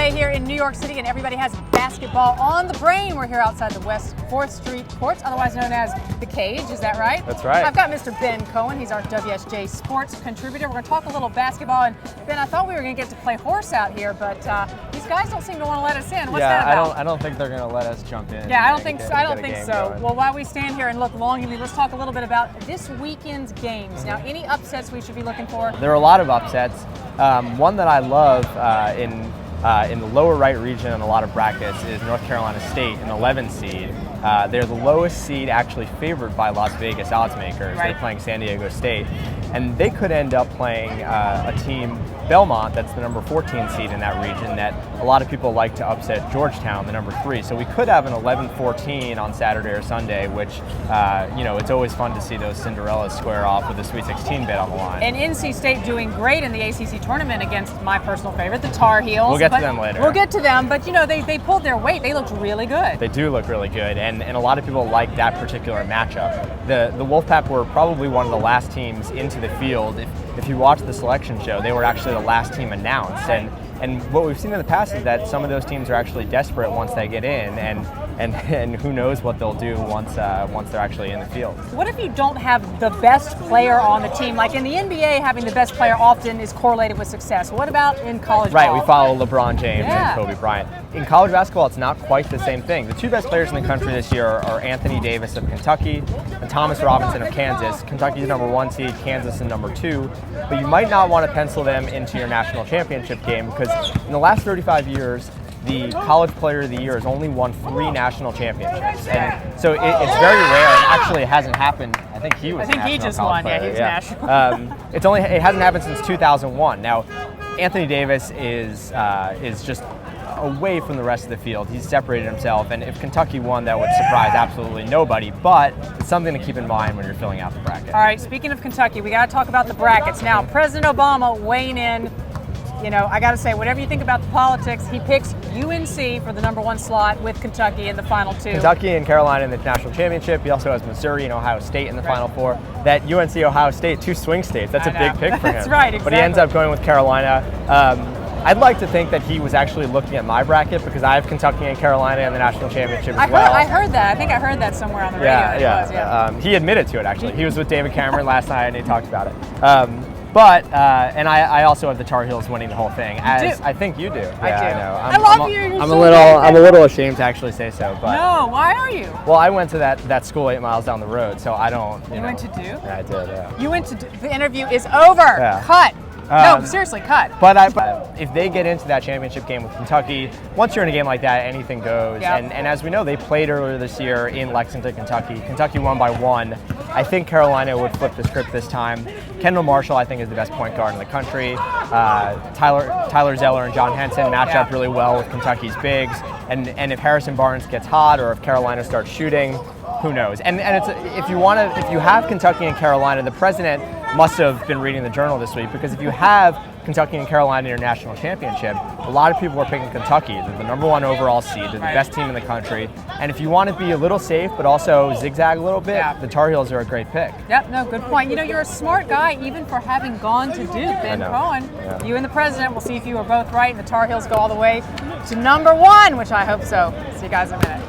Wednesday here in New York City, and everybody has basketball on the brain. We're here outside the West 4th Street Courts, otherwise known as The Cage. Is that right? That's right. I've got Mr. Ben Cohen. He's our WSJ Sports contributor. We're going to talk a little basketball. And Ben, I thought we were going to get to play horse out here, but these guys don't seem to want to let us in. What's that about? I don't think they're going to let us jump in. Yeah, I don't think so. Going. Well, while we stand here and look longingly, let's talk a little bit about this weekend's games. Now, any upsets we should be looking for? There are a lot of upsets. One that I love in the lower right region in a lot of brackets is North Carolina State, an 11 seed. They're the lowest seed, actually favored by Las Vegas odds makers. Right. They're playing San Diego State, and they could end up playing a team, Belmont, that's the number 14 seed in that region, that a lot of people like to upset Georgetown, the number 3. So we could have an 11-14 on Saturday or Sunday, which, it's always fun to see those Cinderellas square off with a Sweet 16 bid on the line. And NC State doing great in the ACC tournament against my personal favorite, the Tar Heels. We'll get to them later. We'll get to them, but they pulled their weight. They looked really good. They do look really good, and a lot of people like that particular matchup. The Wolfpack were probably one of the last teams into the field. If you watch the selection show, they were actually the last team announced, and what we've seen in the past is that some of those teams are actually desperate once they get in, and who knows what they'll do once they're actually in the field. What if you don't have the best player on the team? Like in the NBA, having the best player often is correlated with success. What about in college ball? Right, we follow LeBron James and Kobe Bryant. In college basketball, it's not quite the same thing. The two best players in the country this year are Anthony Davis of Kentucky and Thomas Robinson of Kansas. Kentucky's the number 1 seed, Kansas is number 2. But you might not want to pencil them into your national championship game because in the last 35 years, the College Player of the Year has only won 3 national championships, and so it's very rare. And actually, it hasn't happened. I think he just won. Yeah, he was national. It hasn't happened since 2001. Now, Anthony Davis is just away from the rest of the field. He's separated himself, and if Kentucky won, that would surprise absolutely nobody. But it's something to keep in mind when you're filling out the bracket. All right. Speaking of Kentucky, we got to talk about the brackets now. President Obama weighing in. I got to say, whatever you think about the politics, he picks UNC for the number 1 slot with Kentucky in the Final 2. Kentucky and Carolina in the national championship. He also has Missouri and Ohio State in the Final 4. That UNC, Ohio State, 2 swing states. That's a big pick for him. That's right, exactly. But he ends up going with Carolina. I'd like to think that he was actually looking at my bracket because I have Kentucky and Carolina in the national championship as well. I heard that. I think I heard that somewhere on the radio. He admitted to it, actually. He was with David Cameron last night and he talked about it. And I also have the Tar Heels winning the whole thing, as I think you do. Yeah, I do. I know. I love you. I'm a little ashamed to actually say so, but no. Why are you? Well, I went to that school 8 miles down the road, so I don't. You went to Duke? Yeah, I did. Yeah. You went to Duke. The interview is over. Yeah. Cut. No, seriously, cut. But if they get into that championship game with Kentucky, once you're in a game like that, anything goes. Yep. And as we know, they played earlier this year in Lexington, Kentucky. Kentucky won by 1. I think Carolina would flip the script this time. Kendall Marshall, I think, is the best point guard in the country. Tyler Zeller and John Henson match up really well with Kentucky's bigs. And if Harrison Barnes gets hot or if Carolina starts shooting, who knows? And if you have Kentucky and Carolina, the president must have been reading the Journal this week, because if you have Kentucky and Carolina in your national championship, a lot of people are picking Kentucky. They're the number 1 overall seed. They're the best team in the country. And if you want to be a little safe but also zigzag a little bit, the Tar Heels are a great pick. Yep, no, good point. You're a smart guy even for having gone to Duke, Ben Cohen. Yeah. You and the president, we'll see if you were both right, and the Tar Heels go all the way to number 1, which I hope so. See you guys in a minute.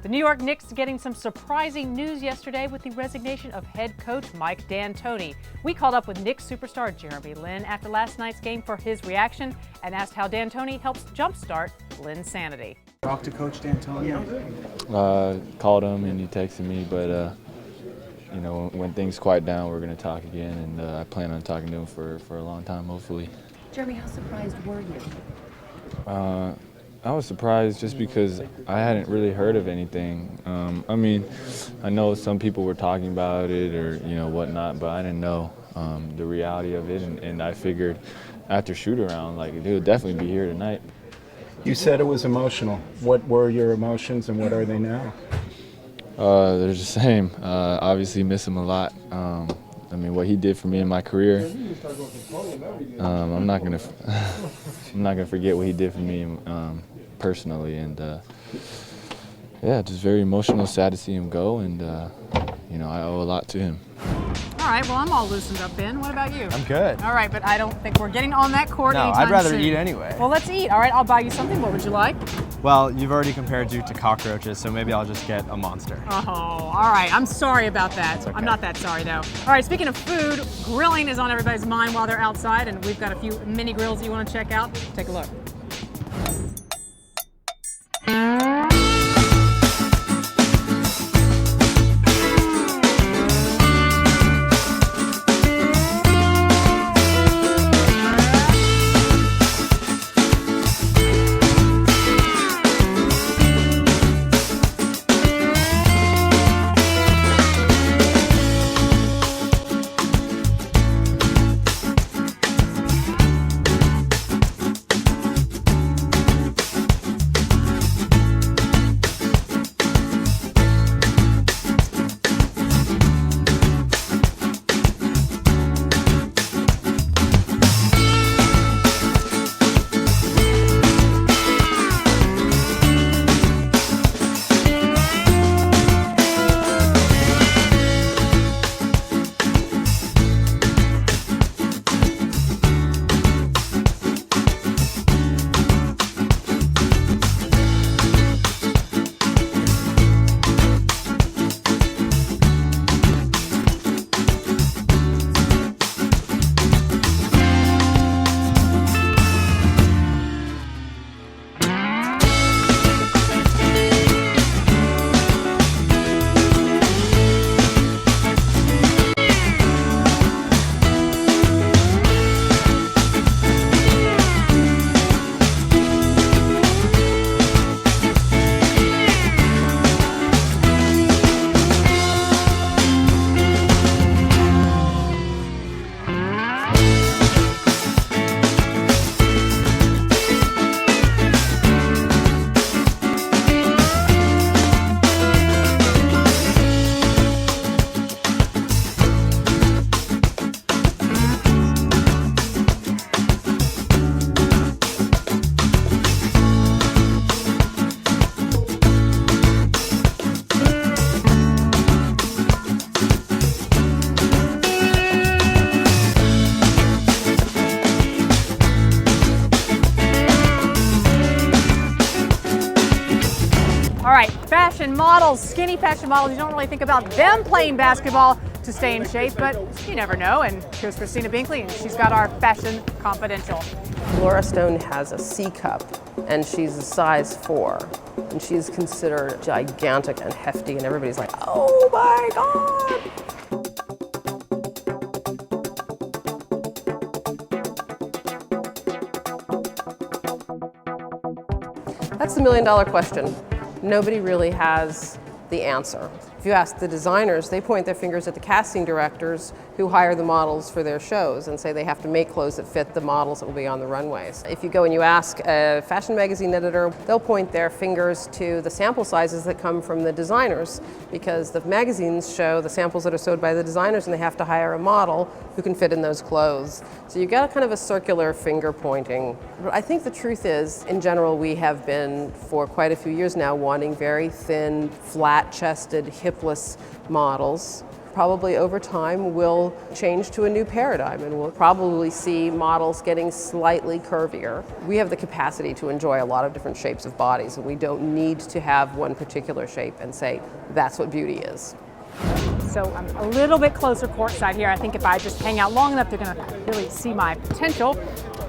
The New York Knicks getting some surprising news yesterday with the resignation of head coach Mike D'Antoni. We called up with Knicks superstar Jeremy Lin after last night's game for his reaction and asked how D'Antoni helps jumpstart Lin's sanity. Talk to Coach D'Antoni? Called him and he texted me, but when things quiet down, we're going to talk again, and I plan on talking to him for a long time, hopefully. Jeremy, how surprised were you? I was surprised just because I hadn't really heard of anything. I know some people were talking about it or whatnot, but I didn't know the reality of it, and I figured after shoot-around, he'll definitely be here tonight. You said it was emotional. What were your emotions and what are they now? They're the same. Obviously miss him a lot. What he did for me in my career, I'm not gonna forget what he did for me personally, and just very emotional, sad to see him go, and I owe a lot to him. All right, well, I'm all loosened up, Ben. What about you? I'm good. All right, but I don't think we're getting on that court No, anytime I'd rather soon. eat anyway. Well, let's eat. All right, I'll buy you something. What would you like? Well, you've already compared you to cockroaches, so maybe I'll just get a monster. Oh, all right. I'm sorry about that. okay. I'm not that sorry, though. All right, speaking of food, grilling is on everybody's mind while they're outside, and we've got a few mini grills you want to check out. Take a look. All right, fashion models, skinny fashion models, you don't really think about them playing basketball to stay in shape, but you never know. And here's Christina Binkley, and she's got our Fashion Confidential. Laura Stone has a C cup, and she's a size 4, and she's considered gigantic and hefty, and everybody's like, oh my God! That's the million-dollar question. Nobody really has the answer. If you ask the designers, they point their fingers at the casting directors who hire the models for their shows and say they have to make clothes that fit the models that will be on the runways. If you go and you ask a fashion magazine editor, they'll point their fingers to the sample sizes that come from the designers, because the magazines show the samples that are sewed by the designers and they have to hire a model who can fit in those clothes. So you've got kind of a circular finger pointing. But I think the truth is, in general, we have been for quite a few years now wanting very thin, flat-chested, hipless models. Probably over time we'll change to a new paradigm, and we'll probably see models getting slightly curvier. We have the capacity to enjoy a lot of different shapes of bodies, and we don't need to have one particular shape and say that's what beauty is. So I'm a little bit closer courtside here. I think if I just hang out long enough, they're going to really see my potential.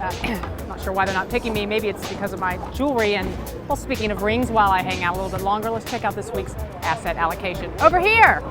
I'm not sure why they're not picking me. Maybe it's because of my jewelry. And well, speaking of rings, while I hang out a little bit longer, let's check out this week's asset allocation. Over here.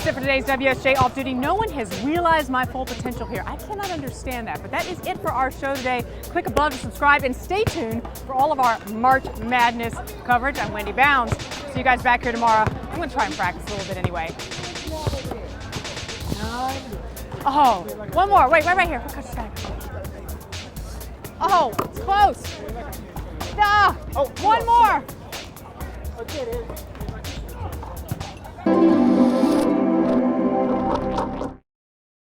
it for today's WSJ Off Duty. No one has realized my full potential here. I cannot understand that, but that is it for our show today. Click above to subscribe and stay tuned for all of our March Madness coverage. I'm Wendy Bounds. See you guys back here tomorrow. I'm going to try and practice a little bit anyway. Oh, one more. Wait, right here. Oh, it's close. Ah, one more.